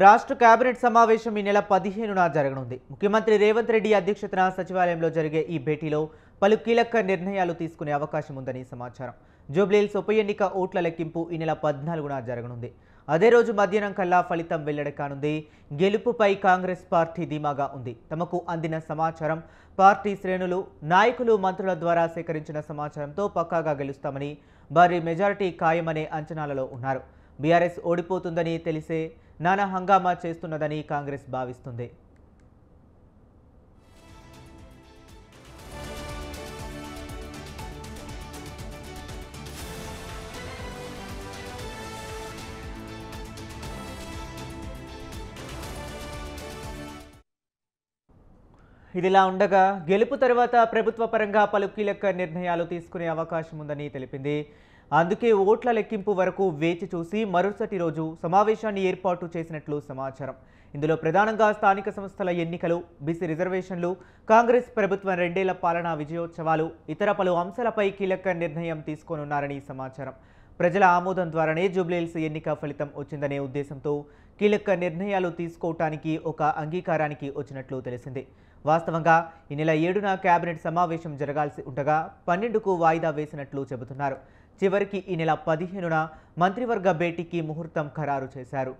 రాష్ట్ర కేబినెట్ సమావేశం ఈ నెల 15న జరగనుంది. ముఖ్యమంత్రి రేవంత్ రెడ్డి అధ్యక్షతన సచివాలయంలో జరిగే ఈ భేటీలో పలు కీలక నిర్ణయాలు తీసుకునే అవకాశం ఉందని సమాచారం. జూబ్లీహిల్స్ ఉప ఎన్నిక ఓట్ల లెక్కింపు ఈ నెల 14న జరగనుంది. అదే రోజు మధ్యాహ్నం కల్లా ఫలితం వెల్లడి కానుంది. గెలుపుపై కాంగ్రెస్ పార్టీ ధీమాగా ఉంది. తమకు అందిన సమాచారం, పార్టీ శ్రేణులు, నాయకులు, మంత్రుల ద్వారా సేకరించిన సమాచారంతో పక్కాగా గెలుస్తామని, భారీ మెజారిటీ ఖాయమనే అంచనాలలో ఉన్నారు. బీఆర్ఎస్ ఓడిపోతుందని తెలిసే నానా హంగామా చేస్తున్నదని కాంగ్రెస్ భావిస్తుంది. ఇదిలా ఉండగా గెలుపు తర్వాత ప్రభుత్వ పరంగా పలు కీలక నిర్ణయాలు తీసుకునే అవకాశం ఉందని తెలిపింది. అందుకే ఓట్ల లెక్కింపు వరకు వేచి చూసి మరుసటి రోజు సమావేశాన్ని ఏర్పాటు చేసినట్లు సమాచారం. ఇందులో ప్రధానంగా స్థానిక సంస్థల ఎన్నికలు, బీసీ రిజర్వేషన్లు, కాంగ్రెస్ ప్రభుత్వం 2 ఏళ్ల పాలనా విజయోత్సవాలు, ఇతర పలు అంశాలపై కీలక నిర్ణయం తీసుకోనున్నారని సమాచారం. ప్రజల ఆమోదం ద్వారానే జూబ్లీహిల్స్ ఎన్నిక ఫలితం వచ్చిందనే ఉద్దేశంతో కీలక నిర్ణయాలు తీసుకోవటానికి ఒక అంగీకారానికి వచ్చినట్లు తెలిసింది. వాస్తవంగా ఈ నెల 7న కేబినెట్ సమావేశం జరగాల్సి ఉండగా 12కు వాయిదా వేసినట్లు చెబుతున్నారు. చివరికి ఈ నెల 15న మంత్రివర్గ భేటీకి ముహూర్తం ఖరారు చేశారు.